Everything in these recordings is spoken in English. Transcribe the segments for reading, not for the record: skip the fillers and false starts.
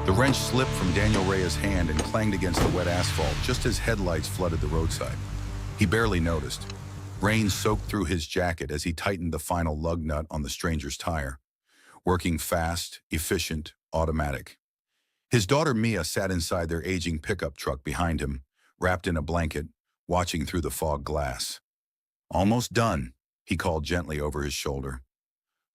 The wrench slipped from Daniel Reyes' hand and clanged against the wet asphalt just as headlights flooded the roadside. He barely noticed. Rain soaked through his jacket as he tightened the final lug nut on the stranger's tire, working fast, efficient, automatic. His daughter Mia sat inside their aging pickup truck behind him, wrapped in a blanket, watching through the fog glass. "Almost done," he called gently over his shoulder.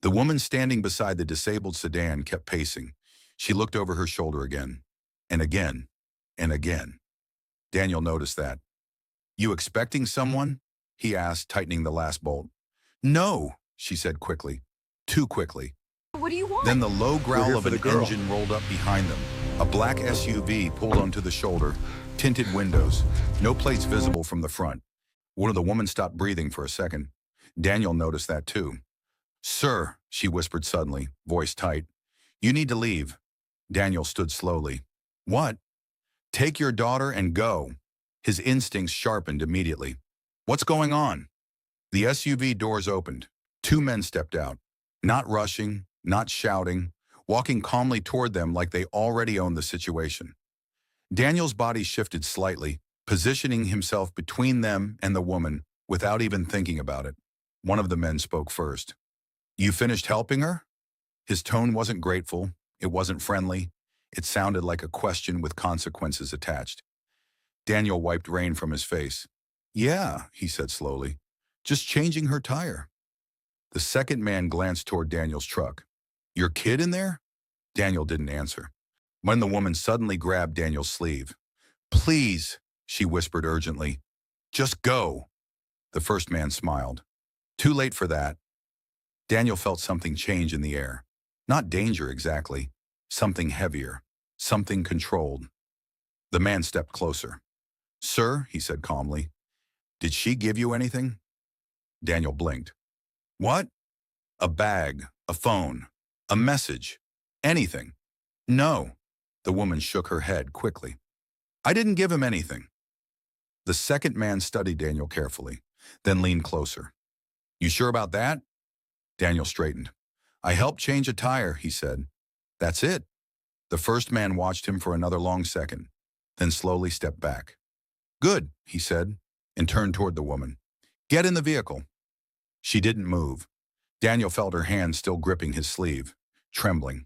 The woman standing beside the disabled sedan kept pacing. She looked over her shoulder again, and again, and again. Daniel noticed that. "You expecting someone?" he asked, tightening the last bolt. "No," she said quickly. Too quickly. What do you want? Then the low growl of for an the girl. engine rolled up behind them. A black SUV pulled onto the shoulder, tinted windows, no plates visible from the front. One of the women stopped breathing for a second. Daniel noticed that too. "Sir," she whispered suddenly, voice tight. "You need to leave." Daniel stood slowly. "What?" "Take your daughter and go." His instincts sharpened immediately. "What's going on?" The SUV doors opened. Two men stepped out, not rushing, not shouting, walking calmly toward them like they already owned the situation. Daniel's body shifted slightly, positioning himself between them and the woman without even thinking about it. One of the men spoke first. "You finished helping her?" His tone wasn't grateful. It wasn't friendly. It sounded like a question with consequences attached. Daniel wiped rain from his face. "Yeah," he said slowly. "Just changing her tire." The second man glanced toward Daniel's truck. "Your kid in there?" Daniel didn't answer. When the woman suddenly grabbed Daniel's sleeve. "Please," she whispered urgently. "Just go." The first man smiled. Too late for that. Daniel felt something change in the air. Not danger exactly. Something heavier. Something controlled. The man stepped closer. "Sir," he said calmly, "did she give you anything?" Daniel blinked. "What?" "A bag, a phone, a message, anything." "No." The woman shook her head quickly. "I didn't give him anything." The second man studied Daniel carefully, then leaned closer. "You sure about that?" Daniel straightened. "I helped change a tire," he said. "That's it." The first man watched him for another long second, then slowly stepped back. "Good," he said, and turned toward the woman. "Get in the vehicle." She didn't move. Daniel felt her hand still gripping his sleeve, trembling.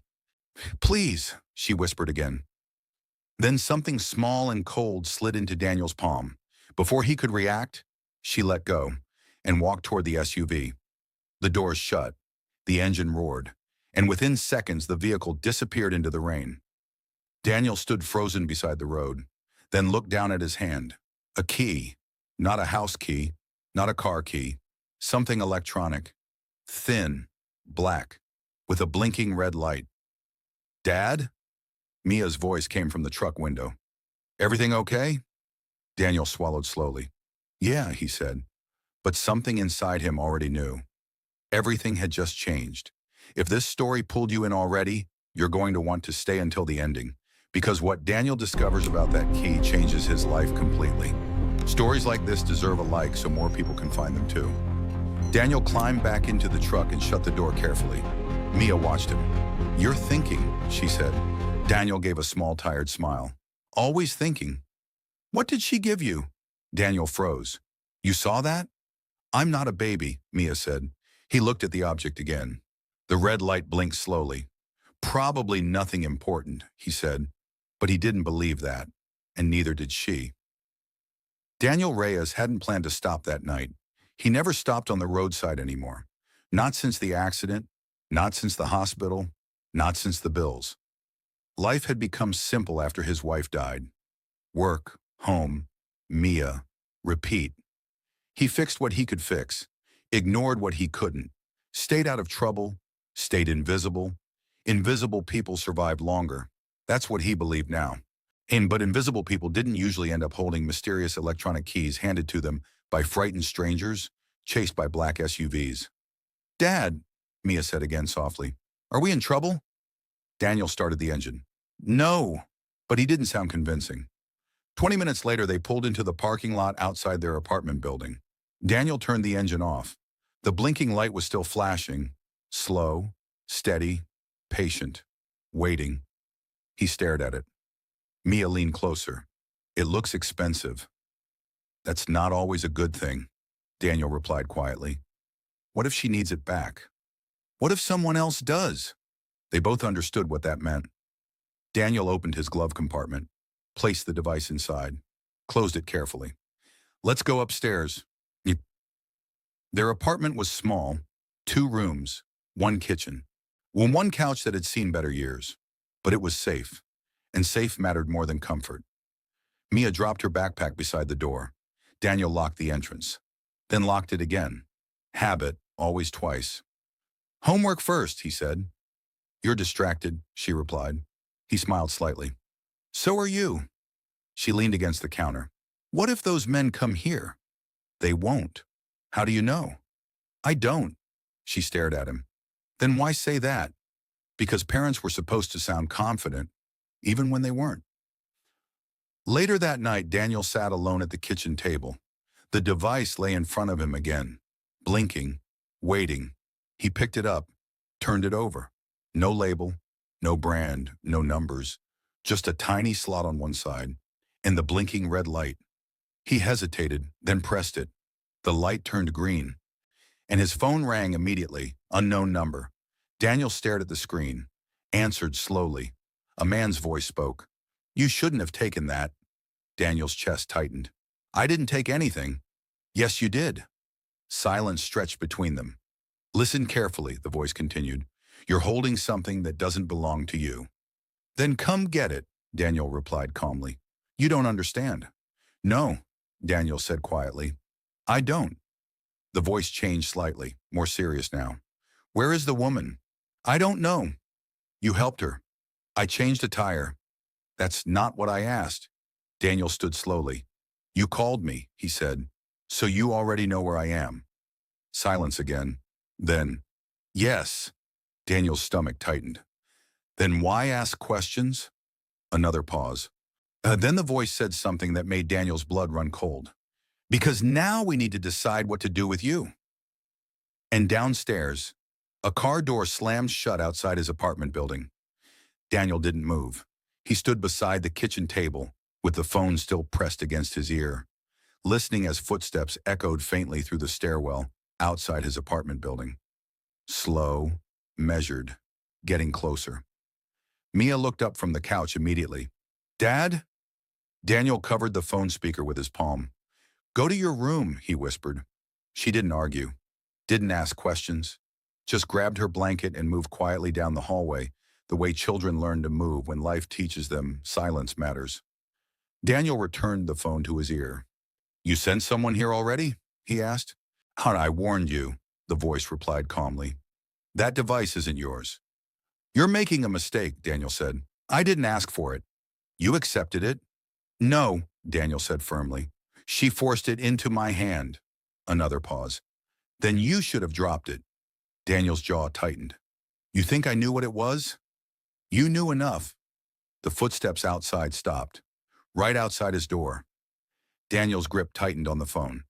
"Please," she whispered again. Then something small and cold slid into Daniel's palm. Before he could react, she let go and walked toward the SUV. The doors shut. The engine roared, and within seconds the vehicle disappeared into the rain. Daniel stood frozen beside the road, then looked down at his hand. A key, not a house key, not a car key, something electronic, thin, black, with a blinking red light. "Dad?" Mia's voice came from the truck window. "Everything okay?" Daniel swallowed slowly. "Yeah," he said, but something inside him already knew. Everything had just changed. If this story pulled you in already, you're going to want to stay until the ending, because what Daniel discovers about that key changes his life completely. Stories like this deserve a like so more people can find them too. Daniel climbed back into the truck and shut the door carefully. Mia watched him. "You're thinking," she said. Daniel gave a small, tired smile. "Always thinking." "What did she give you?" Daniel froze. "You saw that?" "I'm not a baby," Mia said. He looked at the object again. The red light blinked slowly. "Probably nothing important," he said, but he didn't believe that, and neither did she. Daniel Reyes hadn't planned to stop that night. He never stopped on the roadside anymore. Not since the accident, not since the hospital, not since the bills. Life had become simple after his wife died. Work, home, Mia, repeat. He fixed what he could fix, ignored what he couldn't, stayed out of trouble, stayed invisible. Invisible people survived longer. That's what he believed now. But invisible people didn't usually end up holding mysterious electronic keys handed to them by frightened strangers, chased by black SUVs. "Dad," Mia said again softly, "are we in trouble?" Daniel started the engine. "No," but he didn't sound convincing. 20 minutes later, they pulled into the parking lot outside their apartment building. Daniel turned the engine off. The blinking light was still flashing, slow, steady, patient, waiting. He stared at it. Mia leaned closer. It looks expensive. That's not always a good thing, Daniel replied quietly. What if she needs it back? What if someone else does? They both understood what that meant. Daniel opened his glove compartment, placed the device inside, closed it carefully. Let's go upstairs. Their apartment was small, 2 rooms, 1 kitchen, one couch that had seen better years. But it was safe, and safe mattered more than comfort. Mia dropped her backpack beside the door. Daniel locked the entrance, then locked it again. Habit, always twice. Homework first, he said. You're distracted, she replied. He smiled slightly. So are you. She leaned against the counter. What if those men come here? They won't. How do you know? I don't. She stared at him. Then why say that? Because parents were supposed to sound confident, even when they weren't. Later that night, Daniel sat alone at the kitchen table. The device lay in front of him again, blinking, waiting. He picked it up, turned it over. No label, no brand, no numbers, just a tiny slot on one side, and the blinking red light. He hesitated, then pressed it. The light turned green, and his phone rang immediately, unknown number. Daniel stared at the screen, answered slowly. A man's voice spoke. You shouldn't have taken that. Daniel's chest tightened. I didn't take anything. Yes, you did. Silence stretched between them. Listen carefully, the voice continued. You're holding something that doesn't belong to you. Then come get it, Daniel replied calmly. You don't understand. No, Daniel said quietly. I don't. The voice changed slightly, more serious now. Where is the woman? I don't know. You helped her. I changed a tire. That's not what I asked. Daniel stood slowly. You called me, he said. So you already know where I am. Silence again. Then, yes. Daniel's stomach tightened. Then why ask questions? Another pause. Then the voice said something that made Daniel's blood run cold. Because now we need to decide what to do with you. And downstairs, a car door slammed shut outside his apartment building. Daniel didn't move. He stood beside the kitchen table, with the phone still pressed against his ear, listening as footsteps echoed faintly through the stairwell outside his apartment building. Slow, measured, getting closer. Mia looked up from the couch immediately. Dad? Daniel covered the phone speaker with his palm. Go to your room, he whispered. She didn't argue, didn't ask questions, just grabbed her blanket and moved quietly down the hallway, the way children learn to move when life teaches them silence matters. Daniel returned the phone to his ear. You sent someone here already? He asked. I warned you, the voice replied calmly. That device isn't yours. You're making a mistake, Daniel said. I didn't ask for it. You accepted it? No, Daniel said firmly. She forced it into my hand. Another pause. Then you should have dropped it. Daniel's jaw tightened. You think I knew what it was? You knew enough. The footsteps outside stopped, right outside his door. Daniel's grip tightened on the phone.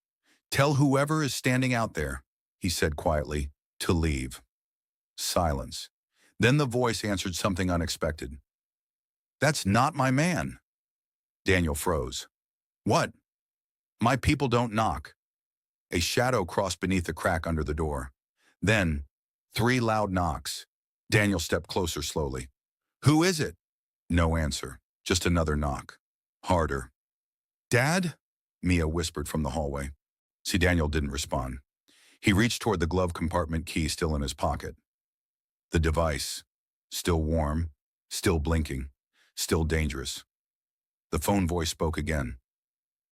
Tell whoever is standing out there, he said quietly, to leave. Silence. Then the voice answered something unexpected. That's not my man. Daniel froze. What? My people don't knock. A shadow crossed beneath the crack under the door. Then, 3 loud knocks. Daniel stepped closer slowly. Who is it? No answer, just another knock. Harder. Dad? Mia whispered from the hallway. See, Daniel didn't respond. He reached toward the glove compartment key still in his pocket. The device, still warm, still blinking, still dangerous. The phone voice spoke again.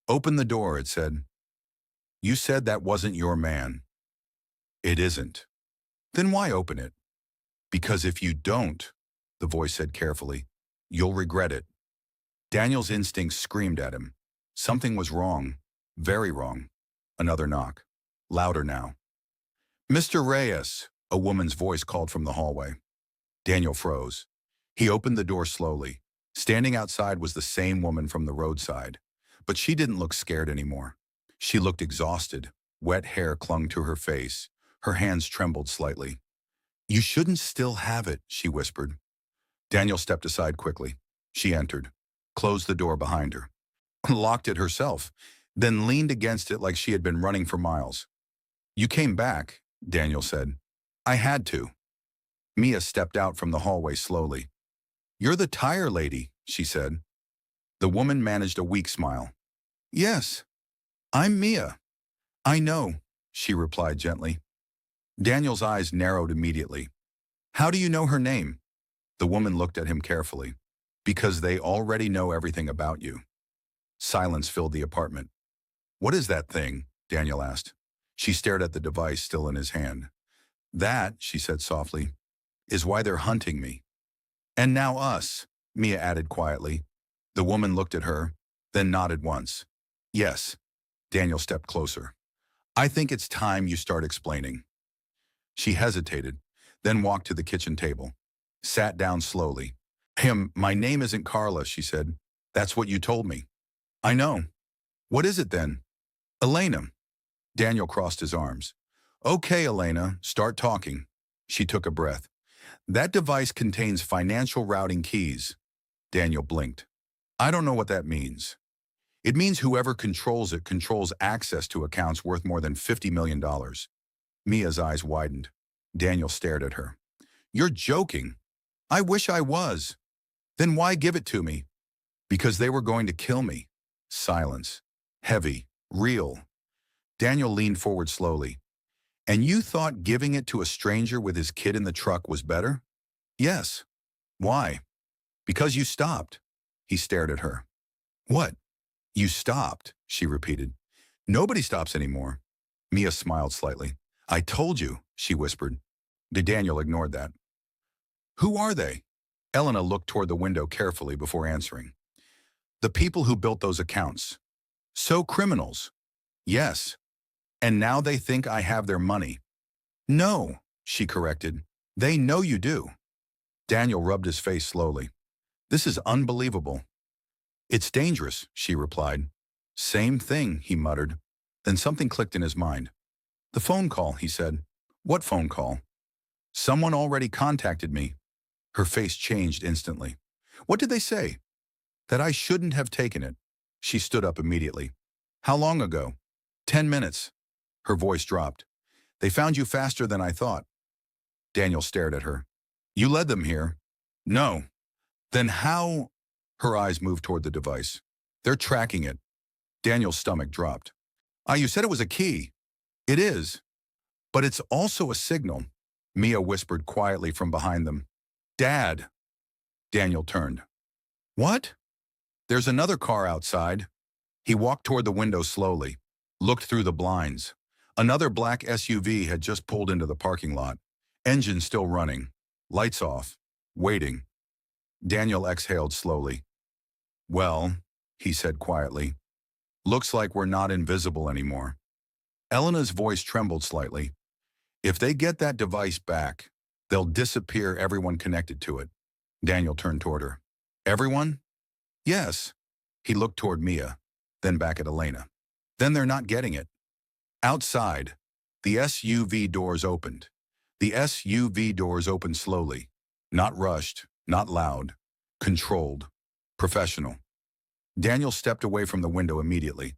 Open the door, it said. You said that wasn't your man. It isn't. Then why open it? Because if you don't, the voice said carefully, you'll regret it. Daniel's instincts screamed at him. Something was wrong, very wrong. Another knock, louder now. Mr. Reyes, a woman's voice called from the hallway. Daniel froze. He opened the door slowly. Standing outside was the same woman from the roadside, but she didn't look scared anymore. She looked exhausted. Wet hair clung to her face. Her hands trembled slightly. You shouldn't still have it, she whispered. Daniel stepped aside quickly. She entered, closed the door behind her, locked it herself, then leaned against it like she had been running for miles. You came back, Daniel said. I had to. Mia stepped out from the hallway slowly. You're the tire lady, she said. The woman managed a weak smile. Yes, I'm Mia. I know, she replied gently. Daniel's eyes narrowed immediately. How do you know her name? The woman looked at him carefully. Because they already know everything about you. Silence filled the apartment. What is that thing? Daniel asked. She stared at the device still in his hand. That, she said softly, is why they're hunting me. And now us, Mia added quietly. The woman looked at her, then nodded once. Yes. Daniel stepped closer. I think it's time you start explaining. She hesitated, then walked to the kitchen table. Sat down slowly. My name isn't Carla, she said. That's what you told me. I know. What is it then? Elena. Daniel crossed his arms. Okay, Elena, start talking. She took a breath. That device contains financial routing keys. Daniel blinked. I don't know what that means. It means whoever controls it controls access to accounts worth more than $50 million. Mia's eyes widened. Daniel stared at her. You're joking. I wish I was. Then why give it to me? Because they were going to kill me. Silence. Heavy. Real. Daniel leaned forward slowly. And you thought giving it to a stranger with his kid in the truck was better? Yes. Why? Because you stopped. He stared at her. What? You stopped, she repeated. Nobody stops anymore. Mia smiled slightly. I told you, she whispered. Daniel ignored that. Who are they? Elena looked toward the window carefully before answering. The people who built those accounts. So criminals. Yes. And now they think I have their money. No, she corrected. They know you do. Daniel rubbed his face slowly. This is unbelievable. It's dangerous, she replied. Same thing, he muttered. Then something clicked in his mind. The phone call, he said. What phone call? Someone already contacted me. Her face changed instantly. What did they say? That I shouldn't have taken it. She stood up immediately. How long ago? 10 minutes. Her voice dropped. They found you faster than I thought. Daniel stared at her. You led them here? No. Then how? Her eyes moved toward the device. They're tracking it. Daniel's stomach dropped. You said it was a key. It is. But it's also a signal. Mia whispered quietly from behind them. Dad. Daniel turned. What? There's another car outside. He walked toward the window slowly, looked through the blinds. Another black SUV had just pulled into the parking lot. Engine still running. Lights off. Waiting. Daniel exhaled slowly. Well, he said quietly. Looks like we're not invisible anymore. Elena's voice trembled slightly. If they get that device back, they'll disappear everyone connected to it. Daniel turned toward her. Everyone? Yes. He looked toward Mia, then back at Elena. Then they're not getting it. Outside, the SUV doors opened. The SUV doors opened slowly. Not rushed, not loud. Controlled. Professional. Daniel stepped away from the window immediately.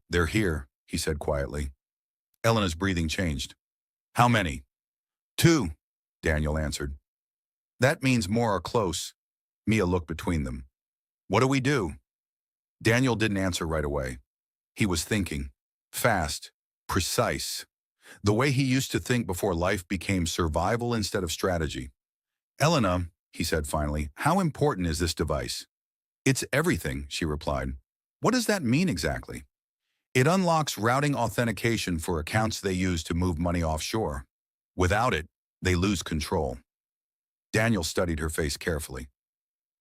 They're here, he said quietly. Elena's breathing changed. How many? 2, Daniel answered. That means more are close. Mia looked between them. What do we do? Daniel didn't answer right away. He was thinking. Fast. Precise. The way he used to think before life became survival instead of strategy. Elena, he said finally, how important is this device? It's everything, she replied. What does that mean exactly? It unlocks routing authentication for accounts they use to move money offshore. Without it, they lose control. Daniel studied her face carefully.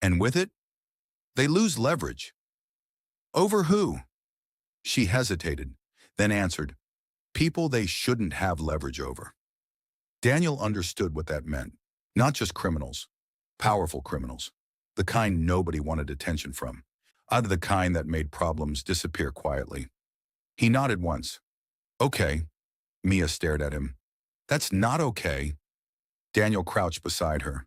And with it, they lose leverage. Over who? She hesitated, then answered, people they shouldn't have leverage over. Daniel understood what that meant. Not just criminals, powerful criminals, the kind nobody wanted attention from, out of the kind that made problems disappear quietly. He nodded once. Okay. Mia stared at him. That's not okay. Daniel crouched beside her.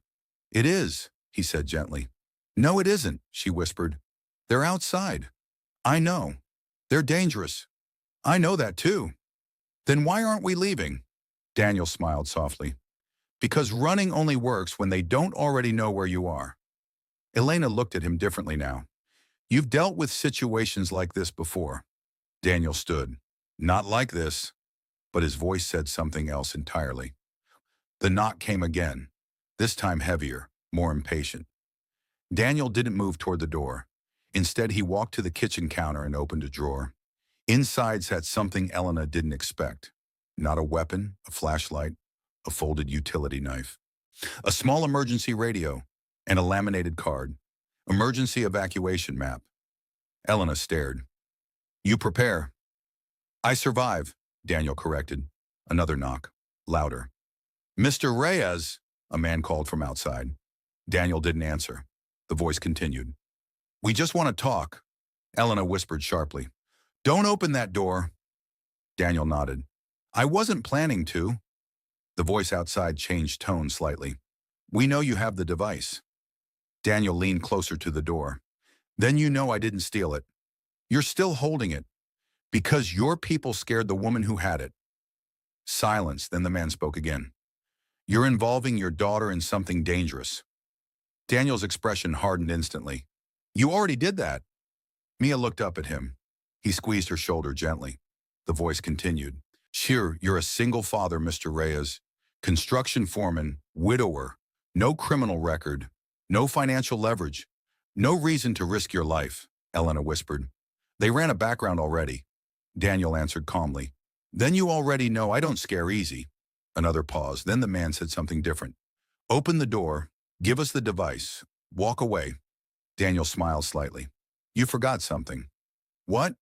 It is, he said gently. No, it isn't, she whispered. They're outside. I know. They're dangerous. I know that too. Then why aren't we leaving? Daniel smiled softly. Because running only works when they don't already know where you are. Elena looked at him differently now. You've dealt with situations like this before. Daniel stood. Not like this. But his voice said something else entirely. The knock came again, this time heavier, more impatient. Daniel didn't move toward the door. Instead, he walked to the kitchen counter and opened a drawer. Inside sat something Elena didn't expect. Not a weapon, a flashlight, a folded utility knife. A small emergency radio and a laminated card. Emergency evacuation map. Elena stared. You prepare. I survive, Daniel corrected. Another knock, louder. Mr. Reyes, a man called from outside. Daniel didn't answer. The voice continued. We just want to talk, Elena whispered sharply. Don't open that door. Daniel nodded. I wasn't planning to. The voice outside changed tone slightly. We know you have the device. Daniel leaned closer to the door. Then you know I didn't steal it. You're still holding it. Because your people scared the woman who had it. Silence, then the man spoke again. You're involving your daughter in something dangerous. Daniel's expression hardened instantly. You already did that. Mia looked up at him. He squeezed her shoulder gently. The voice continued. Sure, you're a single father, Mr. Reyes. Construction foreman, widower, no criminal record, no financial leverage, no reason to risk your life, Elena whispered. They ran a background already. Daniel answered calmly. Then you already know I don't scare easy. Another pause. Then the man said something different. Open the door. Give us the device. Walk away. Daniel smiled slightly. You forgot something. What?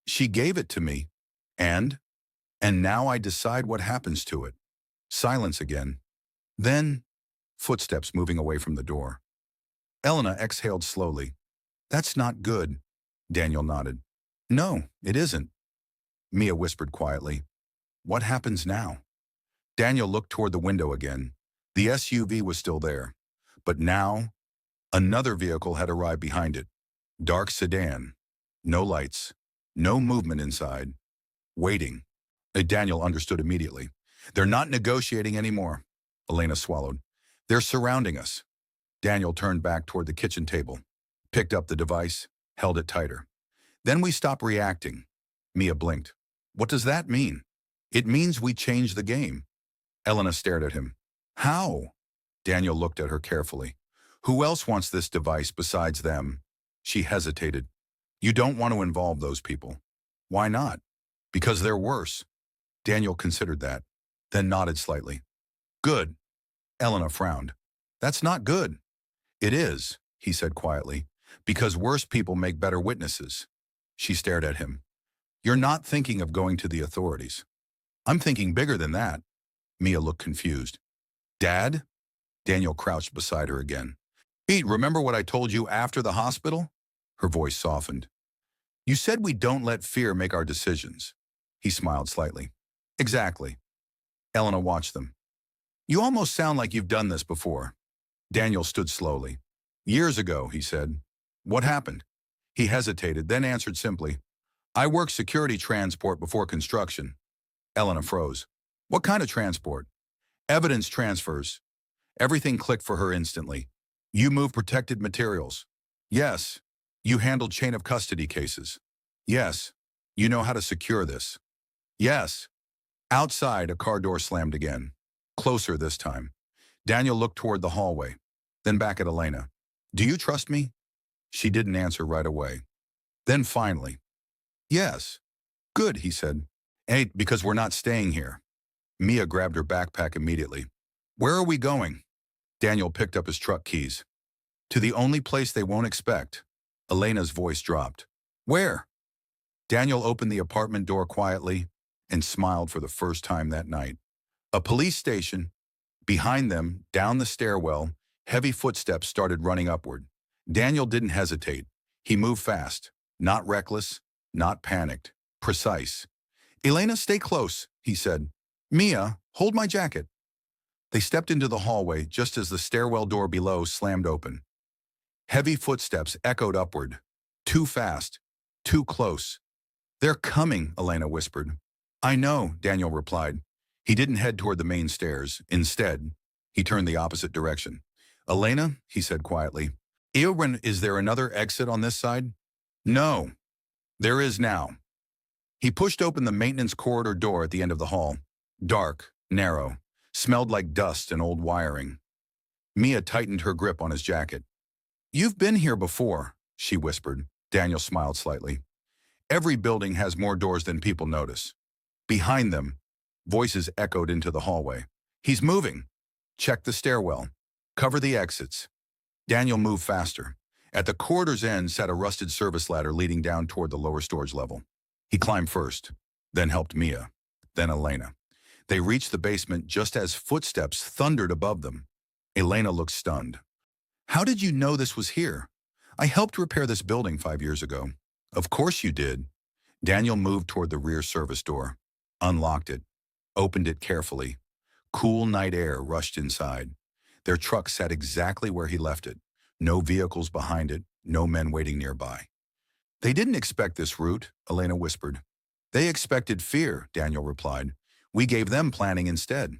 She gave it to me. And now I decide what happens to it. Silence again. Then, footsteps moving away from the door. Elena exhaled slowly. That's not good. Daniel nodded. No, it isn't. Mia whispered quietly. What happens now? Daniel looked toward the window again. The SUV was still there. But now, another vehicle had arrived behind it. Dark sedan. No lights. No movement inside. Waiting. Daniel understood immediately. They're not negotiating anymore. Elena swallowed. They're surrounding us. Daniel turned back toward the kitchen table, picked up the device, held it tighter. Then we stopped reacting. Mia blinked. What does that mean? It means we changed the game. Elena stared at him. How? Daniel looked at her carefully. Who else wants this device besides them? She hesitated. You don't want to involve those people. Why not? Because they're worse. Daniel considered that, then nodded slightly. Good. Elena frowned. That's not good. It is, he said quietly, because worse people make better witnesses. She stared at him. You're not thinking of going to the authorities. I'm thinking bigger than that. Mia looked confused. Dad? Daniel crouched beside her again. Pete, remember what I told you after the hospital? Her voice softened. You said we don't let fear make our decisions. He smiled slightly. Exactly. Elena watched them. You almost sound like you've done this before. Daniel stood slowly. Years ago, he said. What happened? He hesitated, then answered simply. I worked security transport before construction. Elena froze. What kind of transport? Evidence transfers. Everything clicked for her instantly. You move protected materials. Yes. You handled chain of custody cases. Yes. You know how to secure this. Yes. Outside, a car door slammed again. Closer this time. Daniel looked toward the hallway, then back at Elena. Do you trust me? She didn't answer right away. Then finally, yes. Good, he said. Hey, because we're not staying here. Mia grabbed her backpack immediately. Where are we going? Daniel picked up his truck keys. To the only place they won't expect. Elena's voice dropped. Where? Daniel opened the apartment door quietly and smiled for the first time that night. A police station. Behind them, down the stairwell, heavy footsteps started running upward. Daniel didn't hesitate. He moved fast. Not reckless, not panicked. Precise. Elena, stay close, he said. Mia, hold my jacket. They stepped into the hallway just as the stairwell door below slammed open. Heavy footsteps echoed upward. Too fast. Too close. They're coming, Elena whispered. I know, Daniel replied. He didn't head toward the main stairs. Instead, he turned the opposite direction. Elena, he said quietly, is there another exit on this side? No, there is now. He pushed open the maintenance corridor door at the end of the hall. Dark, narrow, smelled like dust and old wiring. Mia tightened her grip on his jacket. You've been here before, she whispered. Daniel smiled slightly. Every building has more doors than people notice. Behind them, voices echoed into the hallway. He's moving. Check the stairwell. Cover the exits. Daniel moved faster. At the corridor's end sat a rusted service ladder leading down toward the lower storage level. He climbed first, then helped Mia, then Elena. They reached the basement just as footsteps thundered above them. Elena looked stunned. How did you know this was here? I helped repair this building 5 years ago. Of course you did. Daniel moved toward the rear service door, unlocked it, opened it carefully. Cool night air rushed inside. Their truck sat exactly where he left it. No vehicles behind it, no men waiting nearby. They didn't expect this route, Elena whispered. They expected fear, Daniel replied. We gave them planning instead.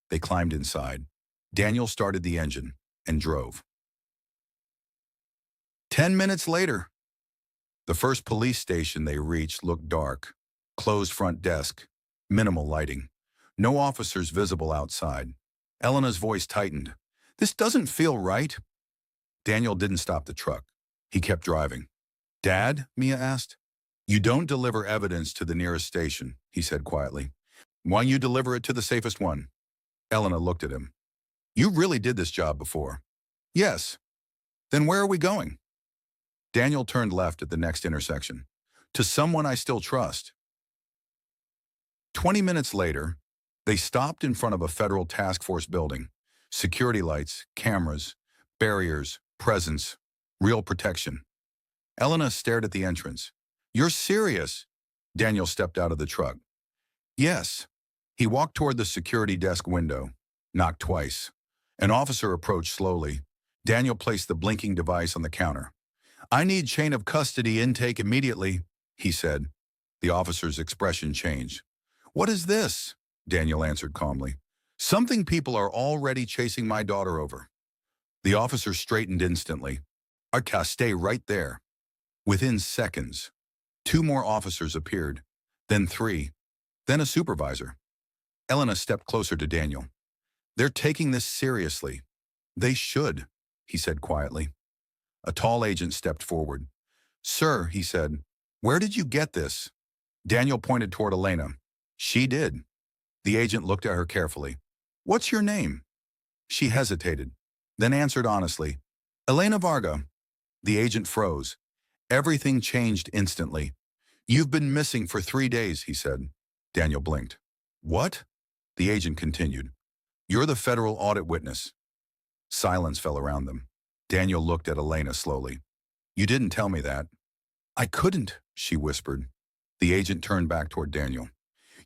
They climbed inside. Daniel started the engine and drove. 10 minutes later, the first police station they reached looked dark. Closed front desk, minimal lighting. No officers visible outside. Elena's voice tightened. This doesn't feel right. Daniel didn't stop the truck. He kept driving. Dad, Mia asked. You don't deliver evidence to the nearest station, he said quietly. Why don't you deliver it to the safest one? Elena looked at him. You really did this job before. Yes. Then where are we going? Daniel turned left at the next intersection. To someone I still trust. 20 minutes later, they stopped in front of a federal task force building. Security lights, cameras, barriers, presence, real protection. Elena stared at the entrance. You're serious? Daniel stepped out of the truck. Yes. He walked toward the security desk window, knocked twice. An officer approached slowly. Daniel placed the blinking device on the counter. I need chain of custody intake immediately, he said. The officer's expression changed. What is this? Daniel answered calmly. Something people are already chasing my daughter over. The officer straightened instantly. Arca, stay right there. Within seconds, 2 more officers appeared, then 3, then a supervisor. Elena stepped closer to Daniel. They're taking this seriously. They should, he said quietly. A tall agent stepped forward. Sir, he said, where did you get this? Daniel pointed toward Elena. She did. The agent looked at her carefully. What's your name? She hesitated, then answered honestly. Elena Varga. The agent froze. Everything changed instantly. You've been missing for 3 days, he said. Daniel blinked. What? The agent continued. You're the federal audit witness. Silence fell around them. Daniel looked at Elena slowly. You didn't tell me that. I couldn't, she whispered. The agent turned back toward Daniel.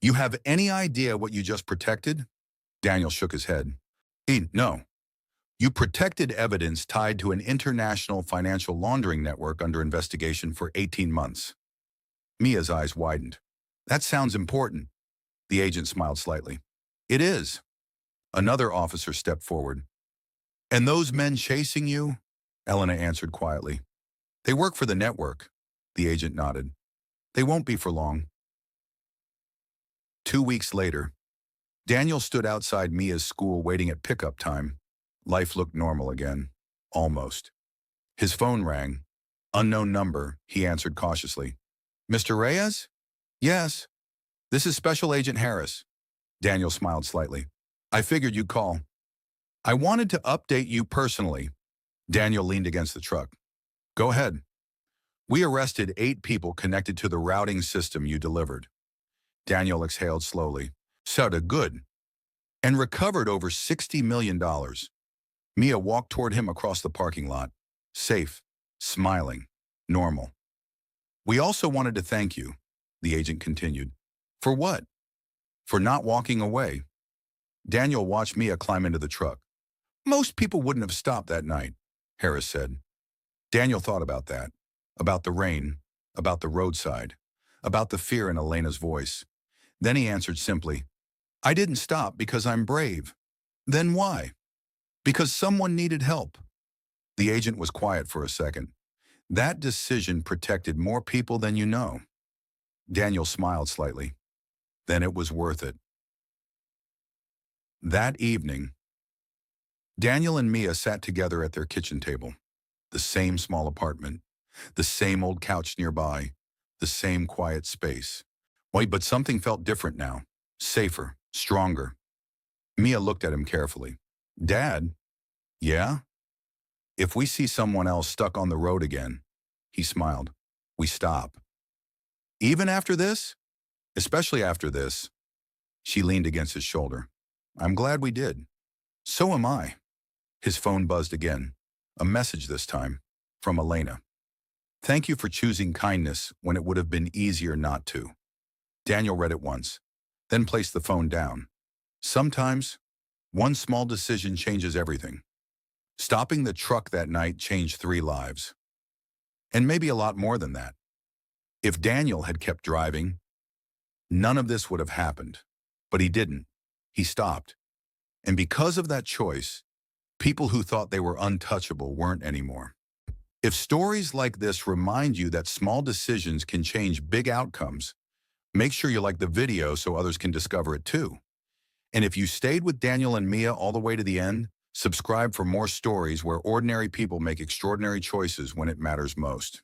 You have any idea what you just protected? Daniel shook his head. No. You protected evidence tied to an international financial laundering network under investigation for 18 months. Mia's eyes widened. That sounds important. The agent smiled slightly. It is. Another officer stepped forward. And those men chasing you? Elena answered quietly. They work for the network. The agent nodded. They won't be for long. 2 weeks later, Daniel stood outside Mia's school waiting at pickup time. Life looked normal again. Almost. His phone rang. Unknown number, he answered cautiously. Mr. Reyes? Yes. This is Special Agent Harris. Daniel smiled slightly. I figured you'd call. I wanted to update you personally. Daniel leaned against the truck. Go ahead. We arrested 8 people connected to the routing system you delivered. Daniel exhaled slowly. Sounded good. And recovered over $60 million. Mia walked toward him across the parking lot. Safe, smiling, normal. We also wanted to thank you, the agent continued. For what? For not walking away. Daniel watched Mia climb into the truck. Most people wouldn't have stopped that night, Harris said. Daniel thought about that, about the rain, about the roadside, about the fear in Elena's voice. Then he answered simply, I didn't stop because I'm brave. Then why? Because someone needed help. The agent was quiet for a second. That decision protected more people than you know. Daniel smiled slightly. Then it was worth it. That evening, Daniel and Mia sat together at their kitchen table. The same small apartment, the same old couch nearby, the same quiet space. Wait, but something felt different now. Safer, stronger. Mia looked at him carefully. Dad? Yeah? If we see someone else stuck on the road again, he smiled, we stop. Even after this? Especially after this. She leaned against his shoulder. I'm glad we did. So am I. His phone buzzed again. A message this time, from Elena. Thank you for choosing kindness when it would have been easier not to. Daniel read it once, then placed the phone down. Sometimes, one small decision changes everything. Stopping the truck that night changed 3 lives. And maybe a lot more than that. If Daniel had kept driving, none of this would have happened. But he didn't. He stopped. And because of that choice, people who thought they were untouchable weren't anymore. If stories like this remind you that small decisions can change big outcomes, make sure you like the video so others can discover it too. And if you stayed with Daniel and Mia all the way to the end, subscribe for more stories where ordinary people make extraordinary choices when it matters most.